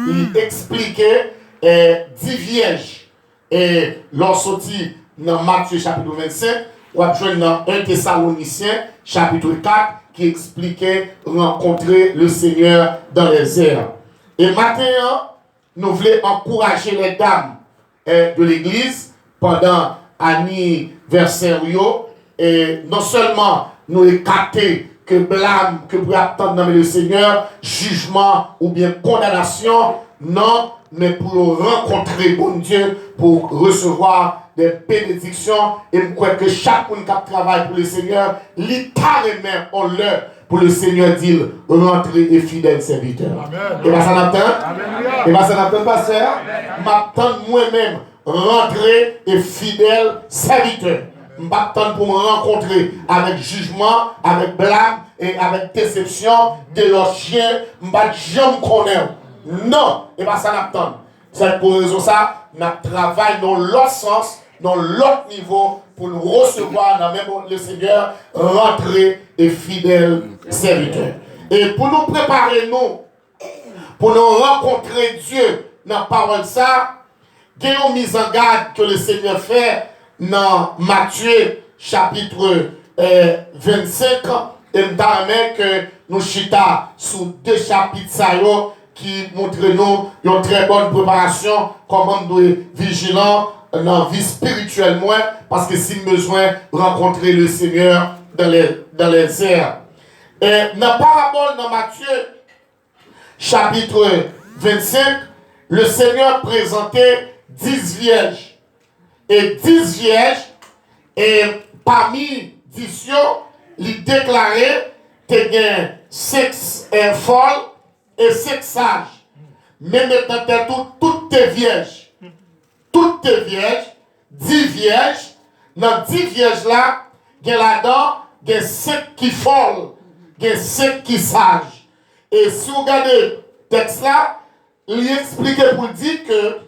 il expliquait 10 vierges. Et lorsqu'on dit dans Matthieu chapitre 25, on va jouer dans 1 Thessaloniciens chapitre 4 qui expliquait rencontrer le Seigneur dans les airs. Et maintenant, nous voulons encourager les dames de l'église pendant l'anniversaire. Et non seulement nous écarter que blâme, que pour attendre le Seigneur, jugement ou bien condamnation, non, mais pour rencontrer bon Dieu, pour recevoir des bénédictions. Et je crois que chaque monde qui travaille pour le Seigneur, lit carrément en l'heure pour le Seigneur dire rentrez et fidèles serviteurs. Et bien ça n'attend? Et bien ça n'attend pas, pasteur? M'attend moi-même rentrer et fidèles serviteurs. M'attend pour me rencontrer avec jugement, avec blâme et avec déception de leurs chiens. M'attend connaître. Non, et bien ça n'attend. C'est pour raison ça, nous travaillons dans l'autre sens, dans l'autre niveau, pour nous recevoir dans même le Seigneur, rentrer et fidèles serviteurs. Et pour nous préparer, pour nous rencontrer Dieu dans la parole ça, il y a une mise en garde que le Seigneur fait dans Matthieu chapitre 25. Et nous que nous chita sous 2 chapitres qui montrent nous une très bonne préparation, comment nous sommes vigilants dans la vie spirituelle, parce que si nous besoin de rencontrer le Seigneur dans les airs. Et dans la parabole dans Matthieu, chapitre 25, le Seigneur présentait 10 vierges. Et 10 vierges, et parmi 10, il déclarait qu'il y a 5 folles et 5 sages. Mais maintenant, toutes tes vierges. Toutes tes vierges, 10 vierges, dans 10 vierges là, il y a là-dedans, il y a 5 qui folles, il y a 5 qui sages. Et si vous regardez le texte là, il explique pour dire que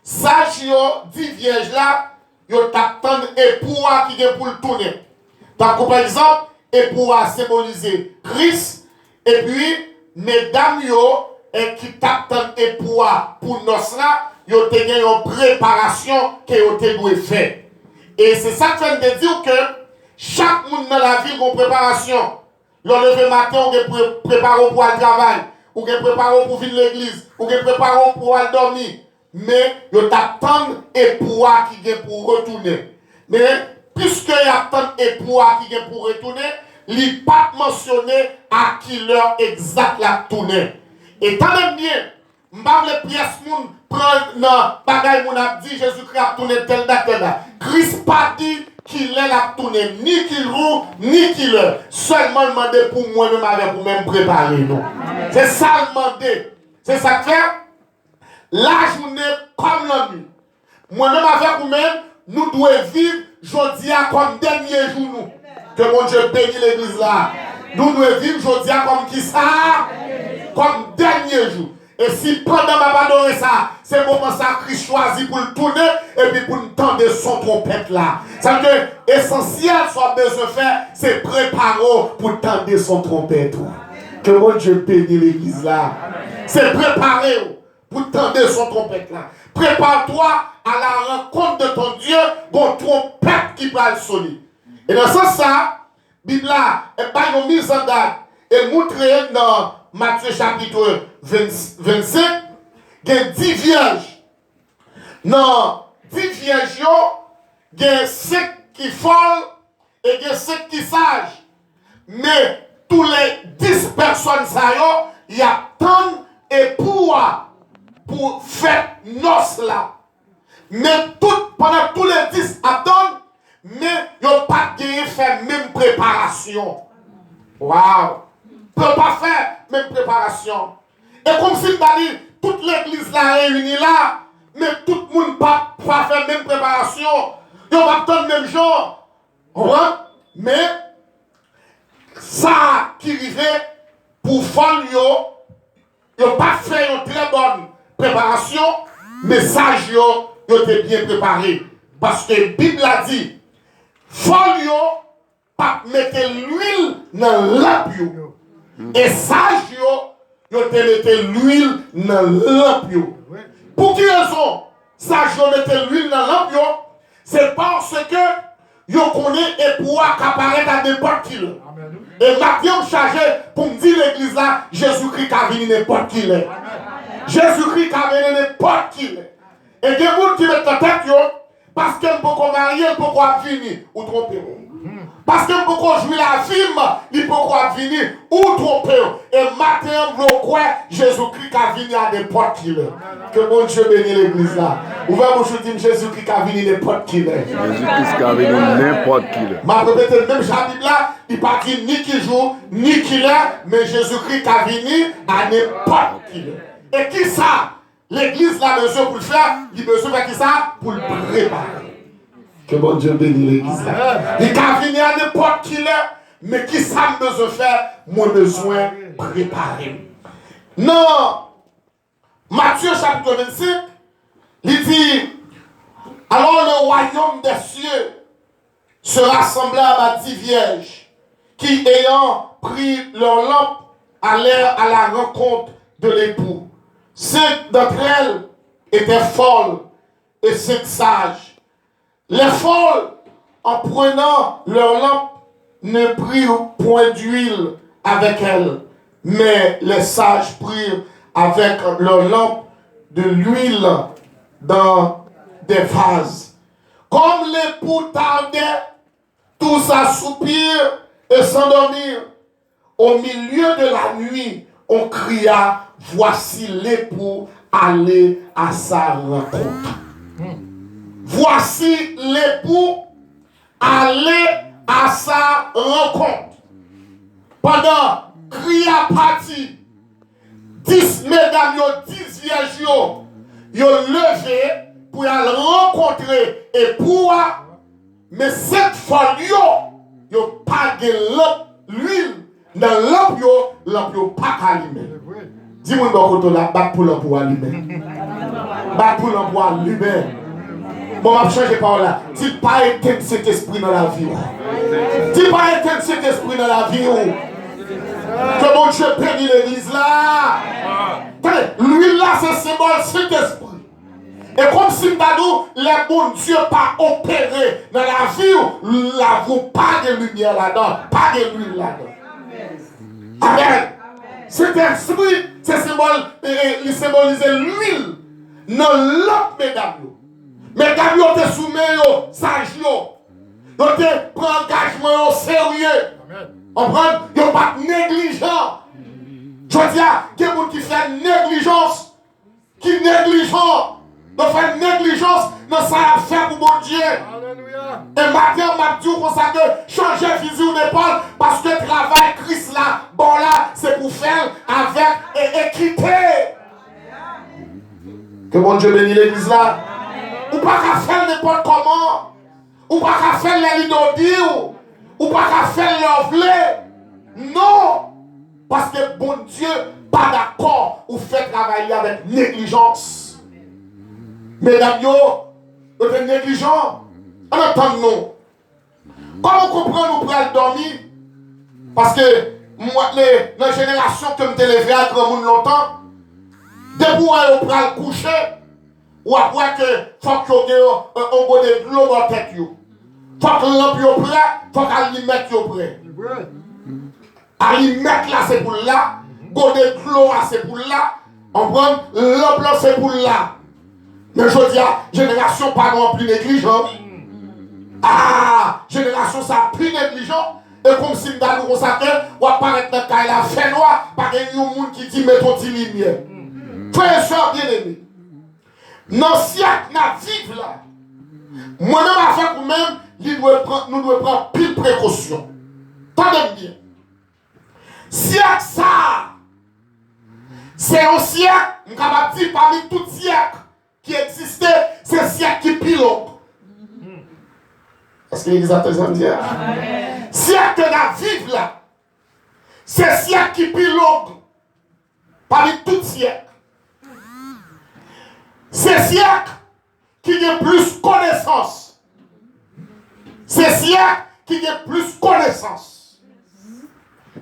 sages, 10 vierges là, ils attendent époux qui est pour le tourner. Donc, par exemple, époux a symbolisé Christ, et puis, mesdames qui t'attendent époux pour nous là, ils ont une préparation qu'ils ont dû faire. Et c'est ça que je viens de dire que chaque monde dans la vie a une préparation. Le lever matin, on est préparé pour le travail, on est préparé pour venir à l'église, on est préparé pour aller dormir. Mais ils attendent époux qui est pour retourner. Mais puisque ils attendent époux qui est pour retourner, il n'est pas mentionné à qui l'heure exacte la tourner. Et tant même bien, m'bavle pièce moun prendre dans bagay moun a dit Jésus-Christ a tourné tel date. Christ pas dit qu'il est la tourné ni qu'il roule ni qu'il est. Seulement demandé pour moi même avec vous même préparer nous. C'est ça demandé. C'est ça que fait la journée comme la nuit. Moi même avec vous même nous devons vivre jeudi comme dernier jour nous. Que mon Dieu bénisse l'église là. Nous devons vivre jeudi comme qui ça? Comme dernier jour. Et si pendant ma adorer ça, c'est le moment ça Christ choisit pour le tourner et puis pour nous tendre son trompette là. Ça veut dire essentiel soit besoin de faire, c'est préparer pour tendre son trompette. Que mon Dieu bénisse l'église là. C'est préparer pour tendre son trompette là. Prépare-toi à la rencontre de ton Dieu, bon trompette qui va le sonner. Et dans ce sens ça, Bible là, est pas une mise en garde et montrer dans Matthieu chapitre 25, il y a 10 vierges. Non, 10 vierges, il y a 5 qui folles et il y a 5 qui sages. Mais tous les 10 personnes, il y a tant et pour faire noces là. Mais pendant tous les 10 attendent, mais ils n'ont pas fait même préparation. Waouh! Ne peut pas faire même préparation. Et comme si toute l'église là réunie là, mais tout le monde pas faire même préparation. Ils vont attendre le même genre. Mais ça qui arrivait pour faire, ils n'ont pas fait une très bonne préparation, mais ça, ils étaient bien préparés. Parce que la Bible a dit, folio, pas mettre l'huile dans la lampe. Et sage, Ils ont mis l'huile dans la lampe. Pour qui raison? Ça, je mettais l'huile dans la lampe. C'est parce que ils connaissent et pouvoir apparaître à n'importe qui. Et maintenant, je chargé pour me dire l'église là, Jésus-Christ a venu n'importe qui. Jésus-Christ a venu n'importe qui. Et des gens qui mettent la tête, parce que beaucoup marier, beaucoup venir ou tromper. Parce que beaucoup jouer la film, il peut venir ou tromper. Et maintenant, quoi, Jésus-Christ a venu à n'importe qui. Que mon Dieu bénisse l'église là. Ouvrez mon Dieu, dit Jésus-Christ a venu n'importe qui. Jésus-Christ a venu n'importe qui. Ma répété même chapitre là, il pas dit ni qui joue, ni qui l'est, mais Jésus-Christ a venu à n'importe qui. Et qui ça? L'église a besoin pour le faire, il a besoin de qui ça? Pour le préparer. Que bon Dieu bénisse l'église là. Il a venu à n'importe qui là, mais qui ça a besoin de faire? Moi besoin de préparer. Non. Matthieu chapitre 25, il dit, alors le royaume des cieux sera semblable à 10 vierges qui, ayant pris leur lampe, allèrent à la rencontre de l'époux. 5 d'entre elles étaient folles et 5 sages. Les folles, en prenant leur lampe, ne prirent point d'huile avec elles, mais les sages prirent avec leur lampe de l'huile dans des vases. Comme l'époux tardait, tous assoupirent et s'endormirent. Au milieu de la nuit, on cria, voici l'époux, allez à sa rencontre. Voici l'époux, allez à sa rencontre. Pendant cria parti, 10 mesdames, 10 vierges, ils ont levé pour aller rencontrer et pour. Mais cette folle, ils n'ont pas de l'huile. Dans lampe, lampe pas allumé. Dis-moi, je vais battre pour l'ampe pour allumer. Battre pour l'ampe pour allumer. Bon, je vais changer par là. Dis pas éteindre cet esprit dans la vie. Dis pas éteindre cet esprit dans la vie. Que mon Dieu bénisse l'église là. L'huile là, c'est symbole cet esprit. Et comme si les bons Dieu pas opéré dans la vie, là, vous pas de lumière là-dedans, pas de l'huile là-dedans. Amen. Cet esprit, c'est symbole, il symbolise l'huile dans l'autre mesdames. Mesdames, ils ont soumis, sages, ils ont pris engagement au sérieux. On prend, ils n'ont pas négligent. Je dis, il y a des gens qui font négligence, qui négligent. Nous faisons négligence dans ça à faire pour mon Dieu. Alléluia. Et maintenant, je dis comme ça que changer fusil ou d'épaule parce que le travail Christ là, bon là, c'est pour faire avec équité. Que mon Dieu bénisse l'église là. Ou pas qu'à faire n'importe comment. Ou pas qu'à faire les lidodis. Ou pas qu'à faire l'envelé. Non. Parce que bon Dieu, pas d'accord ou fait travailler avec négligence. Mesdames, vous êtes négligents. En attendant, comment comprendre nous pour dormir? Parce que moi, la génération que je me levé à grand monde longtemps, depuis que vous allez coucher, ou après que faut que vous ayez de l'eau dans la tête. Faut que l'lampe soit prêt, faut qu'elle y mette prêt. À y mettre là, c'est pour là. Go de l'eau, c'est pour là. On prend l'lampe là, c'est pour là. Mais je dis, génération pas non plus négligent. Ah, génération ça plus négligent. Et comme si nous avons consacré, on va apparaître dans le cas, la fait noir, par un monde qui dit, mettons une lumière. Frères et sœurs bien-aimés, dans le siècle, nous vivons là. Moi-même, avec vous-même, nous devons prendre pile précaution. Tendez bien. Siècle ça, c'est un siècle, nous avons dit parmi tout siècle qui existait, c'est un siècle qui pilote. Est-ce que l'église a besoin de dire? Siècle que nous vivons là, c'est un siècle qui pilote parmi tout siècle. C'est un siècle qui a plus connaissance. C'est un siècle qui a plus connaissance.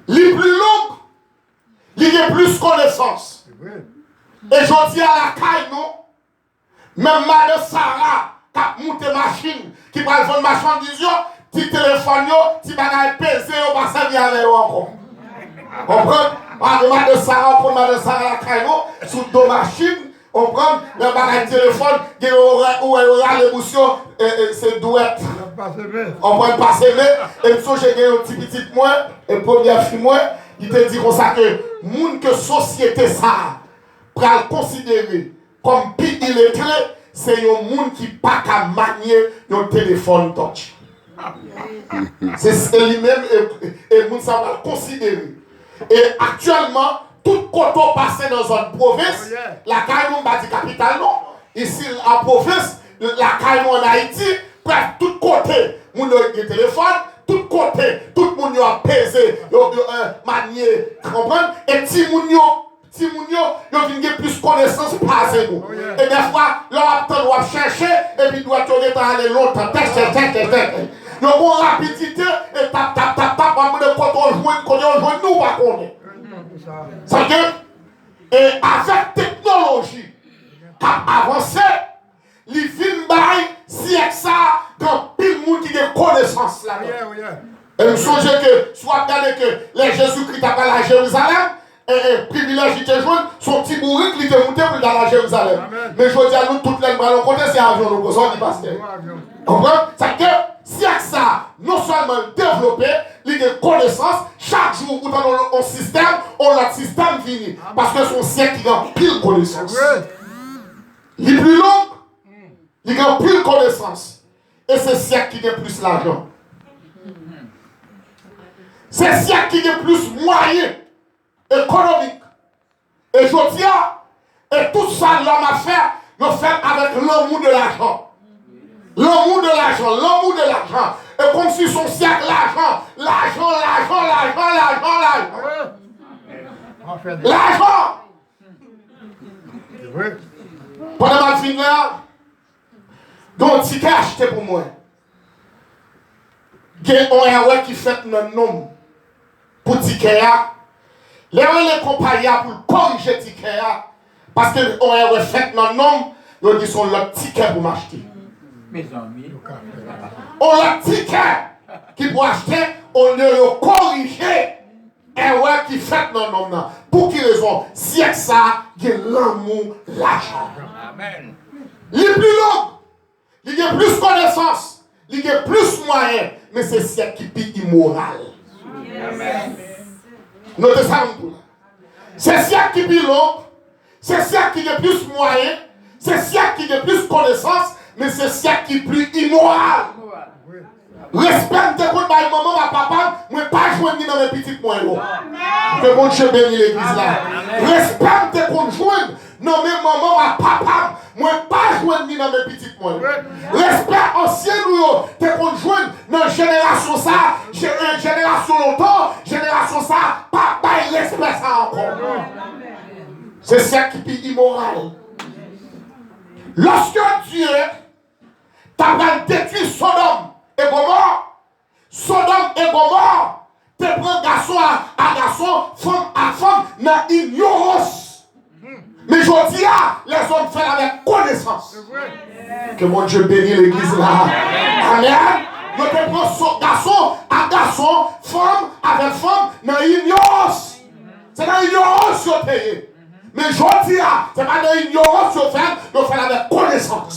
Les plus longues, il y a plus connaissance. Et je dis à la caille, non, même Madame Sarah, qui a monté machine, qui va vendre marchandise, qui téléphone, qui va peser, on va servir avec eux encore. Comprenez? Madame Sarah, on prend Madame Sarah la caille, sous deux machines, on prend le bagage téléphone, qui aura l'émotion, c'est douette. On prend pas s'aimer, et puis j'ai gagné un petit moins, et première fille moins, il te dit comme ça que, moun que société ça, pour considérer comme plus illettré, c'est un monde qui n'a pas qu'à manier un téléphone touch. C'est lui-même et le monde ça va le considérer. Et actuellement, tout côté passé dans une province, la Caïmon va dire capitale non. Ici, en province, la Caïmon en Haïti, bref, tout côté, moun a un téléphone, tout côté, tout le monde a pesé, manier, comprendre? Et si moun si moun yo vient plus connaissance passer nous. Et des fois, l'on doit chercher et puis doit aller longtemps. Nous avons rapidité et tap, on joue nous par contre. Ça veut dire, et avec technologie, cap avancé, les films bail, si avec ça, dans pile monde qui a connaissance là. Et nous songeons que, soit regardez que les Jésus-Christ a parlé à Jérusalem, et privilège de joindre son petit bourrique qui était monté pour dans la Jérusalem. Amen. Mais je dis à nous, toutes les ballons côté, c'est avion, nous besoin du pasteur. Comprenez? C'est que si avec ça, non seulement développer, il y a connaissance, chaque jour où dans un système, on a un système fini. Parce que son siècle, il y a pile connaissance. Il est plus long, il y a pile connaissance. Et c'est siècle qui a plus l'argent. C'est siècle qui a plus moyen économique. Et je dis, et tout ça, l'homme a fait, il fait avec l'amour de l'argent. L'amour de l'argent, l'amour de l'argent. Et comme si son siècle, l'argent. Pendant ma fin là, donc un ticket acheté pour moi. Il y a un qui fait notre nom pour ticket. Les compagnies pour corriger le ticket, parce que on a fait notre nom, ils disent on a le ticket pour m'acheter. Mes amis, on a le ticket qui pour acheter, on a corrigé et qui fait notre nom. Pour quelle raison? Si c'est ça, il y a l'amour, l'argent. Amen. Il est plus long, il y a plus connaissance, il y a plus moyens, mais c'est ça qui est immoral. Amen. Notez ça un peu. C'est ça qui est long, c'est ça qui est plus moyen, c'est ça qui est plus connaissance, mais c'est ça qui est plus immoral. Respecte tes comptes, maman, ma papa, moi pas joindre dans mes petites moyens. Que mon Dieu bénisse l'église là. Respecte tes comptes, joindre. Non, mais maman, ma papa, moi pas joindre dans mes petites moyens. Respect ancien, tes comptes, joindre dans génération ça, génération longtemps, génération ça, papa, il respecte ça encore. C'est ça qui est immoral. Lorsque Dieu t'a détruit Sodome et Gomorrhe, te prend garçon à garçon, femme à femme, dans l'ignorance. Mais je dis, les hommes font avec connaissance. Que mon Dieu bénisse l'église là. Amen. Je te prends garçon à garçon, femme avec femme, dans l'ignorance. C'est dans l'ignorance que tu es. Mais je dis, c'est pas dans l'ignorance que tu fais avec connaissance.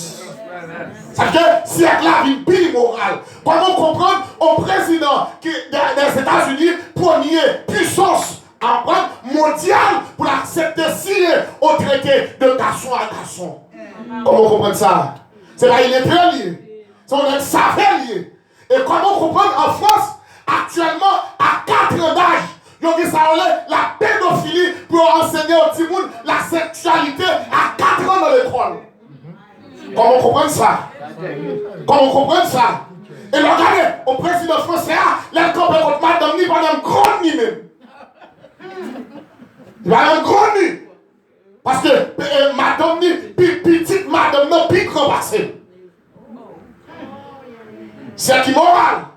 C'est que si elle a une vie morale, comment comprendre un président qui des États-Unis, première puissance mondiale pour accepter signer au traité de garçon à garçon. Comment comprendre ça? C'est pas il est très lié. C'est on est savait lié. Et comment comprendre en France, actuellement, à 4 ans d'âge, ils ont dit ça, la pédophilie pour enseigner au petit monde la sexualité à 4 ans dans l'école. Comment comprendre ça? Comment comprendre ça? Et regardez, au président français, les copains contre madame ni pas d'un grand ni même. Il va un grand ni. Parce que madame ni, petite madame non, puis grand passé. C'est immoral.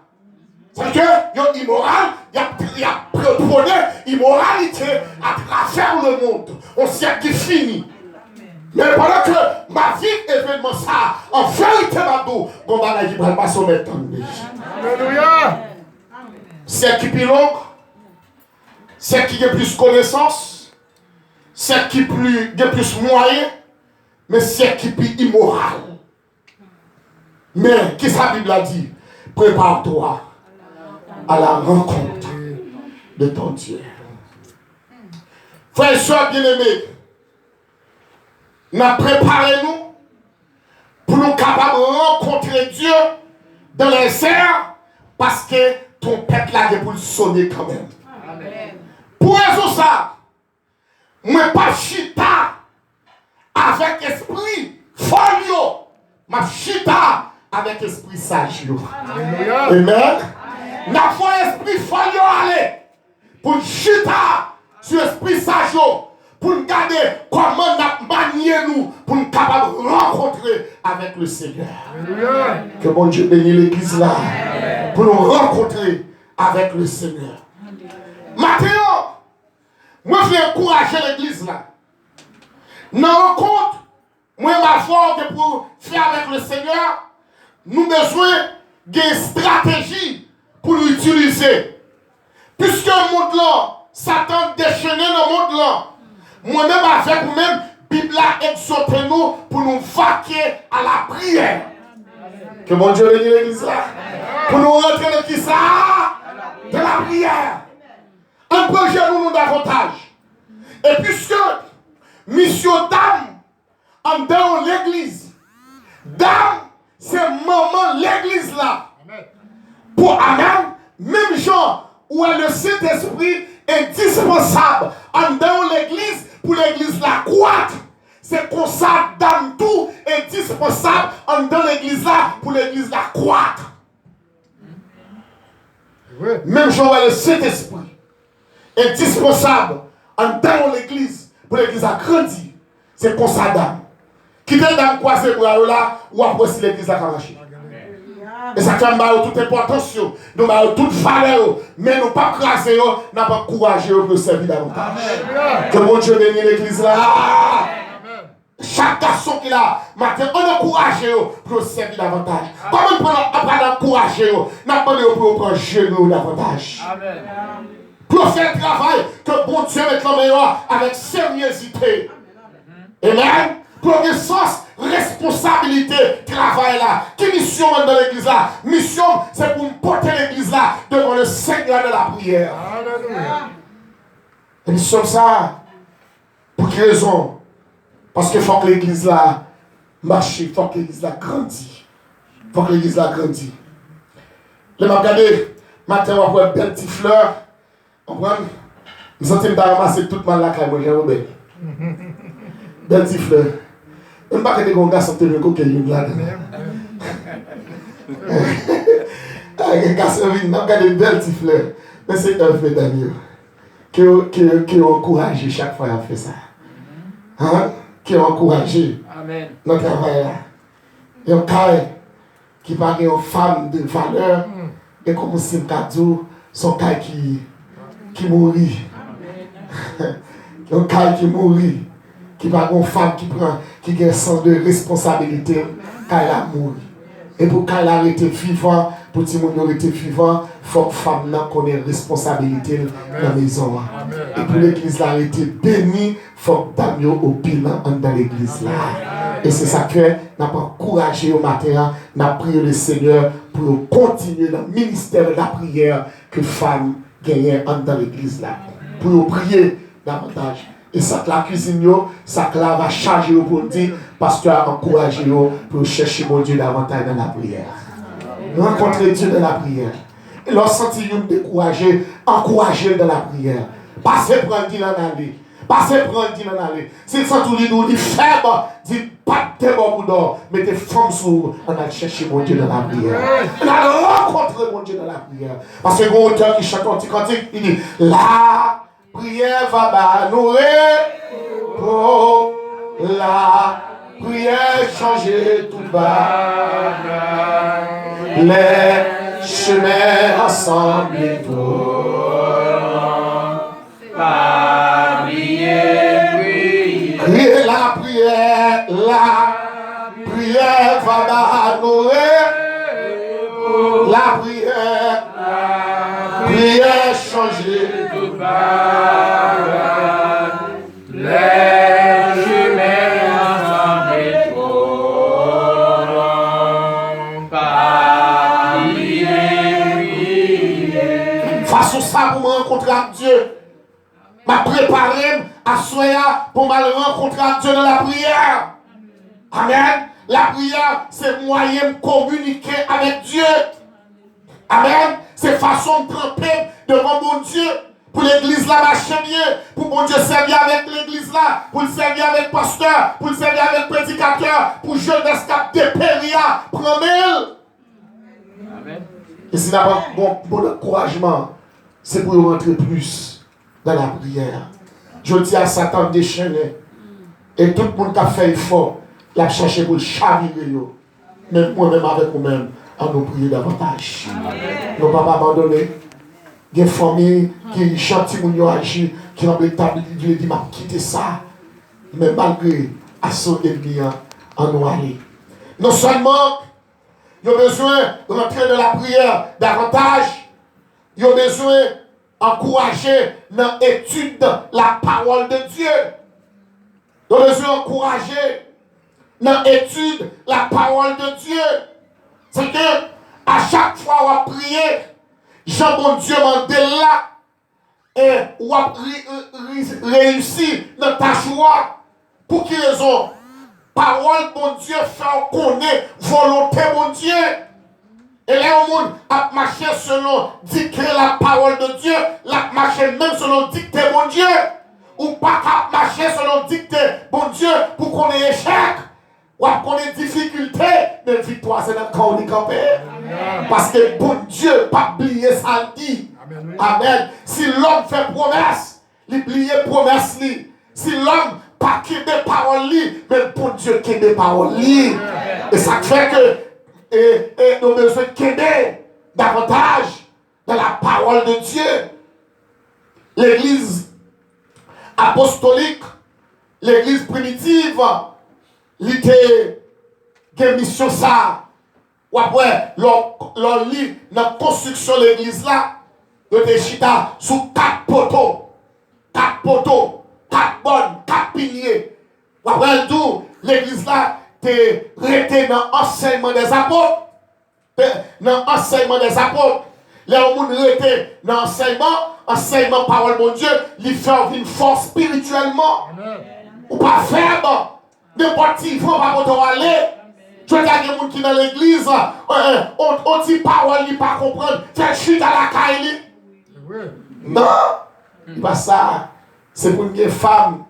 C'est que, immoral, il y a prôné immoralité à travers le monde, au siècle qui finit. Mais pendant que ma vie événement ça, en vérité, ma douce, mon bagage qui va passer au même temps. Alléluia. C'est qui plus long, c'est qui a plus connaissance, c'est qui a plus moyen, mais c'est qui plus immoral. Mais, qu'est-ce que la Bible a dit? Prépare-toi à la rencontre de ton Dieu. Frères et sœurs bien-aimés, nous préparons-nous pour nous capables de rencontrer Dieu dans les airs parce que ton peuple a pour le sonner quand même. Amen. Pour raison ça, moi pas chita avec esprit folio, ma chita avec esprit sage. Amen. N'a pas esprit folio aller pour chita sur esprit sage. Pour nous garder comment nous manier nous, pour nous capables de rencontrer avec le Seigneur. Amen. Que mon Dieu bénisse l'église là, pour nous rencontrer avec le Seigneur. Maintenant, moi je vais encourager l'église là. Nous rencontre, moi ma force pour faire avec le Seigneur, nous avons besoin d'une stratégie pour nous utiliser. Puisque le monde là, Satan déchaîné dans le monde là. Moi-même avec vous-même, Bible a exhorté nous pour nous vaquer à la prière. Que mon Dieu bénisse l'église là. Pour nous rentrer dans qui ça? De la prière. Un projet nous davantage. Et puisque mission d'âme en dans l'église, d'âme, c'est maman l'église là. Pour Amen, même gens où est le Saint-Esprit indispensable en dans l'église. Pour l'église la croître, c'est comme ça, d'âme tout indispensable en dans l'église là, pour l'église la croître. Même Joël, le Saint-Esprit, indispensable en dans l'église, pour l'église a grandi. C'est comme ça, d'âme. Qui est dans le croisé pour là, ou après si l'église a marché. Et ça fait toute importance, nous avons toute valeur, mais nous ne pas craser, nous n'avons pas encouragé pour servir davantage. Que mon Dieu bénisse l'église là. Chaque garçon qui là, maintenant, on encourage pour servir davantage. Comment on peut encourager, nous avons pour prendre genou davantage. Pour faire le travail que bon Dieu met le meilleur avec sérieuxité. Amen. Pour le sens, responsabilité, travail là. Quelle mission dans l'église là? Mission, c'est pour porter l'église là devant le Seigneur de la prière. Alléluia. Et nous sommes ça. Pour quelle raison? Parce qu'il faut que l'église là marche, il faut que l'église là grandisse. Il faut que l'église là grandisse. Là, je regarde, matin, on va voir belle petite fleur. On prend, nous sommes ramasser toute mal là, moi, Robert. Belle petite fleur. Je ne sais pas que les gars sont tenus comme une là. Les gars sont venus, nous regardons des belles petites fleurs. Mais c'est un fait d'amis qui ont encouragé chaque fois à faire ça. Hein? Qui ont encouragé notre travail là. Il y a un cas qui parle aux femmes de valeur et comme c'est un cadeau, son cas qui mourit. Un cas qui mourit. Qui parle aux femmes qui a un sens de responsabilité quand elle a mouru. Et pour qu'elle a été vivant, pour que tout le monde ait été vivant, il faut que la femme ait une responsabilité dans la maison. Et pour l'église là, elle a été bénie, il faut que Damien au bilan dans l'église là. Et c'est ça que nous avons encouragé au matin, nous avons prié le Seigneur pour continuer dans le ministère de la prière que les femmes gagnent dans l'église là. Pour prier davantage. Et ça que la cuisine, ça que là va charger pour dire, parce que tu as encouragé pour chercher mon Dieu davantage dans la prière. Rencontrer Dieu dans la prière. Et leur sentir découragé, encourager dans la prière. Passez prendre dit dans l'année. Passez prendre dit dans l'année. S'ils sont tous les deux, ils faibles, dit pas de bon boudon, mais des femmes sous, on a cherché mon Dieu dans la prière. On a rencontré mon Dieu dans la prière. Parce que mon auteur qui chante un petit cantique, il dit, la prière va nourrir pour la prière changer tout bas. Les chemins ensemble et pour Criez la prière, la prière va m'adorer. La prière, prière changer. Les humains ensemble façon ça pour me rencontrer avec Dieu. M'a préparé à soya pour me rencontrer avec Dieu dans la prière. Amen. La prière, c'est moyen de communiquer avec Dieu. Amen. C'est façon de tremper devant mon Dieu. Pour l'église là, marcher bien. Pour mon Dieu servir avec l'église là. Pour le servir avec pasteur. Pour le servir avec prédicateur. Pour jeunesse cap de péria. Prends-le. Amen. Et si d'abord, bon encouragement, c'est pour rentrer plus dans la prière. Je dis à Satan de déchaîner. Et tout le monde qui a fait effort, il a cherché pour le chavirer. Même moi-même avec vous-même, à nous prier davantage. Nous ne pouvons pas abandonner. Il y a des familles qui chantent, qui agissent, qui ont l'établi, qui disent, m'a quitté ça. Mais malgré à son ennemi, en nous aller. Non seulement, il y a besoin de rentrer dans la prière davantage, il y a besoin d'encourager dans l'étude de la parole de Dieu. Il y a besoin d'encourager dans l'étude de la parole de Dieu. C'est que à chaque fois on va prier, Jean bon Dieu m'a là et on a réussi dans ta joie. Pour quelle raison? Parole bon Dieu fait connaître volonté bon Dieu. Et là, on a marché selon dicter la parole de Dieu, la marché même selon dicter bon Dieu. Ou pas marcher selon dicter bon Dieu pour qu'on ait échec. Ou qu'on ait difficulté. Mais victoire, c'est dans le camp on est campé. Parce que bon Dieu, pas oublier ça dit. Amen. Amen. Si l'homme fait promesse, il oublie promesse. Si l'homme pas qu'il des paroles, mais bon Dieu qui des paroles. Et ça fait que nous avons besoin de qu'aider davantage dans la parole de Dieu. L'église apostolique, l'église primitive, l'idée de mission ça. Ou après, l'on lit dans la construction de l'église là, de chita sous 4 poteaux, 4 poteaux, 4 bonnes, 4 piliers. Ou après, tout, l'église là, t'es resté dans l'enseignement des apôtres. Dans l'enseignement des apôtres. Les gens resté dans l'enseignement parole de Dieu, il fait une force spirituellement. Ou pas faible. N'importe qui, il faut pas pour aller. Je veux dire, il y a des gens qui dans l'église, on dit parole, il ne pas comprendre, fait chute à la caille. Non, pas ça. C'est pour une femme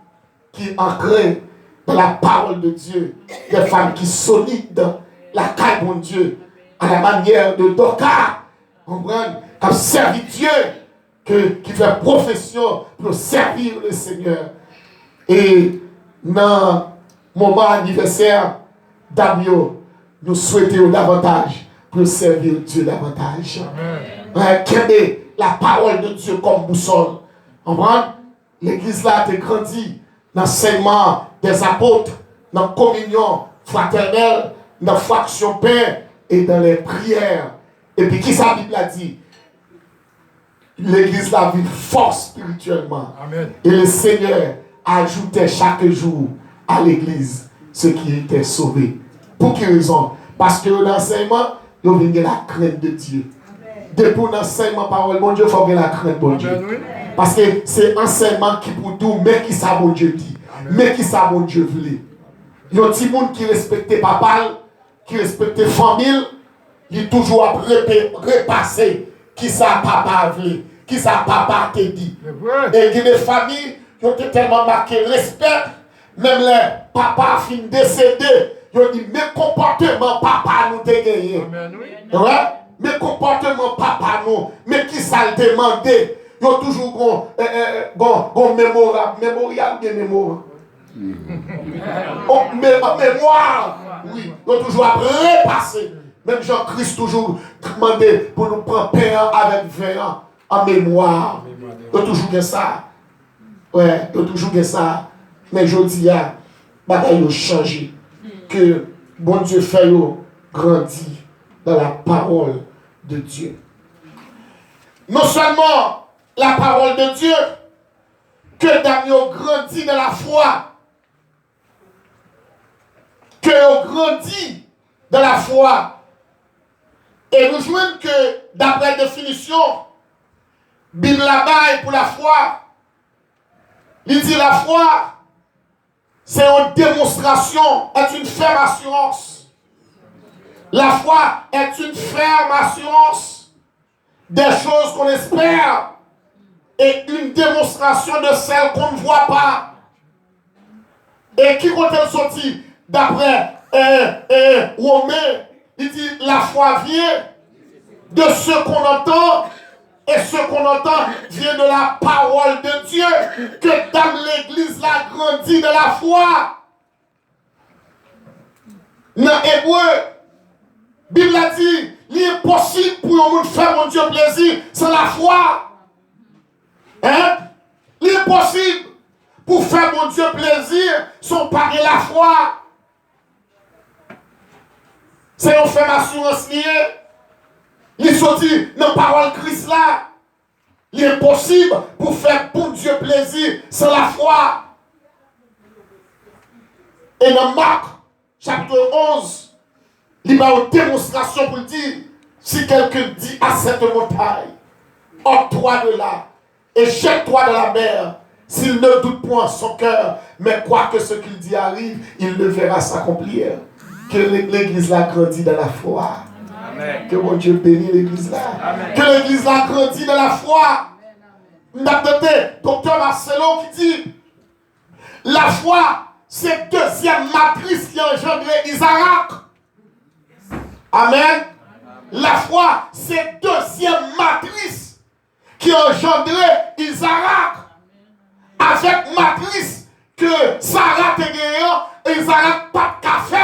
qui ancrée dans la parole de Dieu. Des femmes qui sont solides dans la caille de Dieu. À la manière de Doka. Comprendre? Qui servi Dieu. Qui fait profession pour servir le Seigneur. Et dans le moment anniversaire d'Amio, nous souhaitons davantage pour servir Dieu davantage. Amen. La parole de Dieu comme boussole. Comprendre? L'église là a grandi dans l'enseignement des apôtres, dans la communion fraternelle, dans la fraction pain et dans les prières. Et puis, qui sa Bible a dit? L'église là vit fort spirituellement. Amen. Et le Seigneur ajoutait chaque jour à l'église ceux qui étaient sauvés. Pour quelle raison? Parce que l'enseignement, il y a la crainte de Dieu. Depuis l'enseignement parole, bon Dieu, il faut que la crainte bon Dieu. Parce que c'est l'enseignement qui pour tout, mais qui ça bon Dieu dit. Mais qui ça bon Dieu voulait. Il y a des gens qui respectent papa, qui respectent famille, ils toujours repasser qui ça papa voulait, qui ça papa te dit. Et il y a des familles qui ont tellement marqué respect, même les papas fin décédés, ils ont dit, mes comportements papa nous te gagné. Ouais? Mes comportements papa nous, mais qui ça le demandé? Ils ont toujours un mémorial bien mémoire. Mémoire, oui, ils ont toujours repasser. Même Jean-Christ toujours demandé pour nous prendre pain avec vin en mémoire. Ils ont toujours fait ça. Ouais, il y a toujours que ça. Mais je dis, bagaille a changé. Que bon Dieu fait grandir dans la parole de Dieu. Non seulement la parole de Dieu, que Daniel grandit dans la foi. Que on grandit dans la foi. Et nous jouons que, d'après la définition, Bible là-bas pour la foi, il dit la foi, c'est une démonstration, est une ferme assurance. La foi est une ferme assurance des choses qu'on espère et une démonstration de celles qu'on ne voit pas. Et qui compte sorti d'après Romain, il dit la foi vient de ce qu'on entend et ce qu'on entend vient de la parole de Dieu que dans l'église la grandit de la foi. Dans Hébreu, Bible a dit, il est possible pour un monde faire mon Dieu plaisir sans la foi. Hein? Il est possible pour faire mon Dieu plaisir sans parler la foi. C'est une ferme assurance liée. Il se dit, dans la parole Christ là, il est possible pour faire pour Dieu plaisir sans la foi. Et dans Marc, chapitre 11, il y a une démonstration pour dire, si quelqu'un dit à cette montagne, ôte-toi de là et jette-toi dans la mer, s'il ne doute point son cœur, mais quoi que ce qu'il dit arrive, il le verra s'accomplir. Que l'église là grandit dans la foi. Amen. Que mon Dieu bénisse l'église là. Amen. Que l'église là grandit dans la foi. Nous avons docteur Marcelo qui dit, la foi, c'est deuxième matrice qui a engendré Isaac. Amen. La foi, c'est deuxième matrice qui a engendré Isaac. Avec matrice que Sarah te gagnant, Isaac pas de café,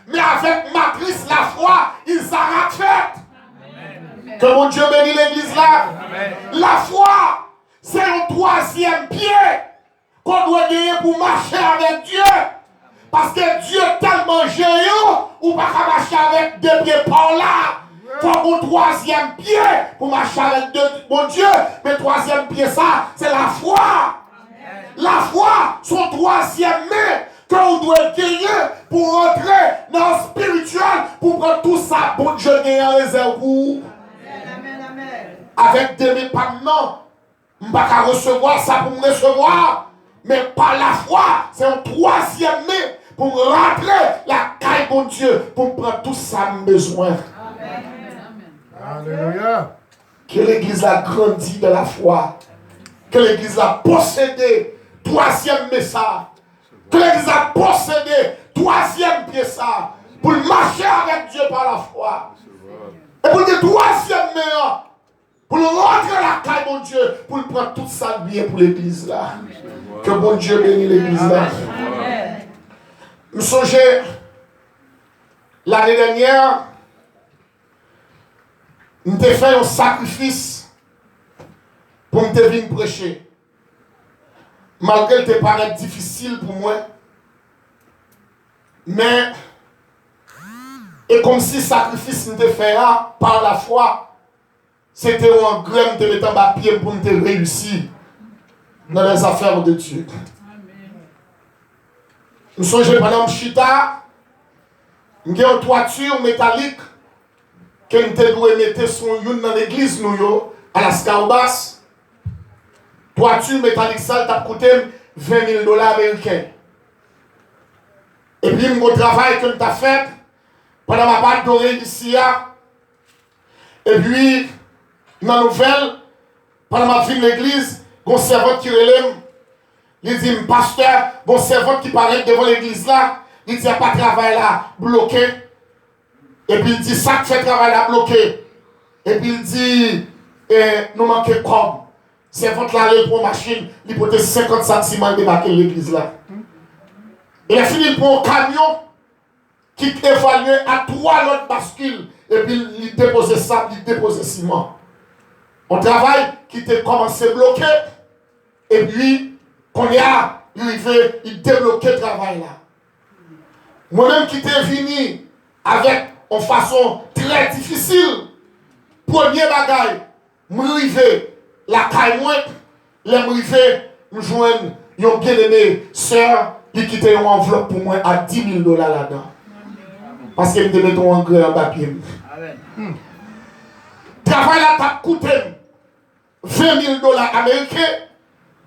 mais avec matrice la foi, Isaac fait. Que mon Dieu bénisse l'église là. Amen. La foi, c'est un troisième pied qu'on doit gagner pour marcher avec Dieu. Parce que Dieu est tellement géant, ou pas qu'à marcher avec deux pieds par là. Il faut un troisième pied pour marcher avec mon Dieu. Mais le troisième pied, ça, c'est la foi. La foi, son troisième main que vous devez gagner pour rentrer dans le spirituel, pour prendre tout ça, bon Dieu gagne en réserve pour vous. Avec des mains pas maintenant, je ne vais pas recevoir ça pour me recevoir. Mais par la foi, c'est un troisième main pour rentrer la caille de Dieu, pour prendre tout ça besoin. Alléluia. Que l'église a grandi de la foi. Que l'église a possédé troisième message. Que l'église a possédé troisième pièce pour marcher avec Dieu par la foi. Et pour le troisième meilleur, pour rentrer la caille de Dieu, pour prendre tout ça bien pour l'église là. Que bon Dieu bénisse l'église là. Je me songeais l'année dernière, nous avons fait un sacrifice pour me venir prêcher. Malgré que ça paraît difficile pour moi, mais et comme si le sacrifice nous fait par la foi, c'était un grain de mettre en pied pour nous réussir dans les affaires de Dieu. Nous sommes pendant Chita, nous avons une toiture métallique que nous devons mettre sur dans l'église à la Scaubas. Toiture métallique ça t'a coûté $20,000 américains. Et puis mon travail que nous avons fait pendant ma part dorée ici. Et puis dans la nouvelle, pendant ma vie de l'église, mon servant qui relève, il dit, pasteur, mon servant qui paraît devant l'église là, il dit, il n'y a pas de travail là, bloqué. Et puis il dit, ça fait travail là, bloqué. Et puis il dit, nous manquons comme. Servant là, il prend une machine, il prend 50 cm de débarquer l'église là. Et il a fini pour un camion qui évaluait à 3 autres bascules. Et puis il déposait sable, il déposait ciment. On travaille qui était commencé bloqué. Et puis, qu'on y a, il débloquer le travail là. Moi-même qui t'ai venu avec une façon très difficile, premier bagaille, m'arriver la caille moi, m'arriver me joindre une bien-aimée sœur qui quitte une enveloppe pour moi à $10 000 là-dedans. Parce qu'elle me met un engrais en papier. Travail là t'a coûté $20 000 américains.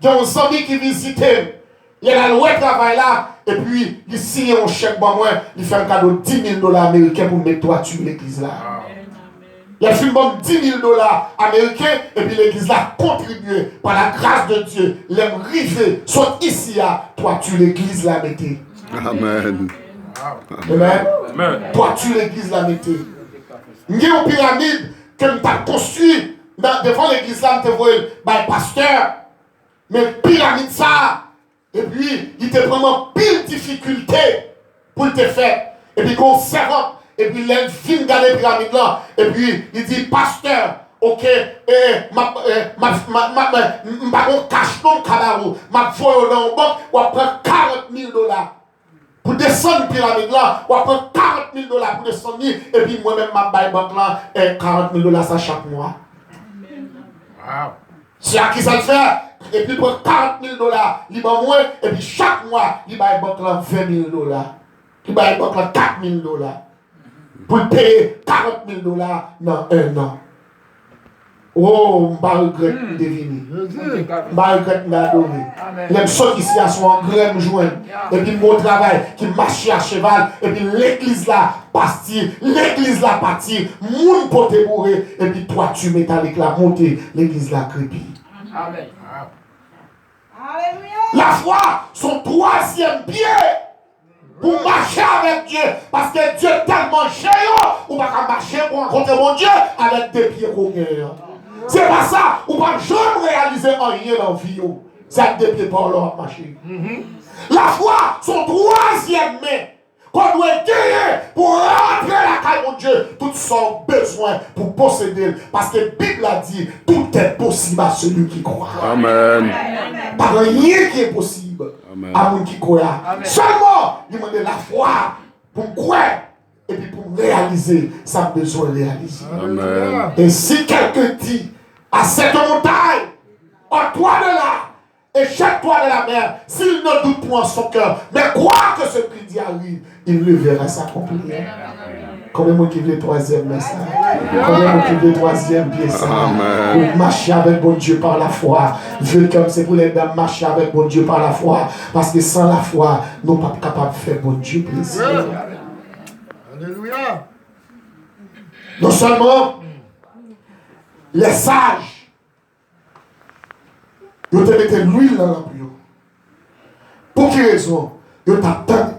Il y a un ami qui visite. Il a loué le travail là. Et puis, il signe un chèque pour moi. Il fait un cadeau de $10 000 américains pour mettre toiture l'église là. Il a fait $10 000 américains. Et puis l'église là contribué par la grâce de Dieu. Les rivés sont ici à toiture l'église là mettez. Amen. Amen. Toiture l'église là mettez. Il y a une pyramide que nous avons construite devant l'église là. Nous avons vu le pasteur. Mais pyramide ça. Et puis, il te prend pile difficulté pour te faire. Et puis, qu'on servante. Et puis, il vient garder la pyramide là. Et puis, il dit, pasteur, ok, ma cache non cabarou, ma voie dans le banque, on prend $40 000. Pour descendre la pyramide là, on prend $40 000 pour descendre. Et puis, moi-même, ma baille banque là, $40 000 ça chaque mois. Wow. C'est à qui ça le fait? Et puis pour $40 000, il va moins, et puis chaque mois, il va banque là $20 000. Il va banque là $4 000. Pour payer $40 000 dans un an. Oh, je regrette de deviner. Je regrette d'adorer. Les choses ici sont en graine joint. Et puis mon travail qui marche à cheval. Et puis l'église là partie, l'église là partie. Moun pote bourré. Et puis toi tu métallique là monter. L'église là crépit. Amen. La foi, son troisième pied pour marcher avec Dieu. Parce que Dieu est tellement géant, on ne va pas marcher pour rencontrer mon Dieu avec des pieds cognés. C'est pas ça, on ne va jamais réaliser rien dans la vie. C'est avec des pieds par là à marcher. La foi, son troisième main qu'on doit gagner pour rentrer la caille de Dieu. Tout son besoin pour posséder. Parce que la Bible a dit, tout est possible à celui qui croit. Amen. Pas rien qui est possible à celui qui croit. Seulement, il demande la foi pour croire et puis pour réaliser sa besoin de réaliser. Amen. Et si quelqu'un dit à cette montagne, en toi de là, et jette-toi de la mer, s'il ne doute point en son cœur, mais croit que ce qu'il dit arrive, il le verra s'accomplir. Combien de qui veut le troisième message? Combien de qui veut le troisième pied ça? Pour marcher avec bon Dieu par la foi. Dieu comme c'est pour les dames marcher avec bon Dieu par la foi. Parce que sans la foi, nous ne sommes pas capables de faire bon Dieu plaisir. Alléluia. Non seulement les sages, ils te mettent l'huile dans la lampe. Pour quelle raison? Ils t'attendent.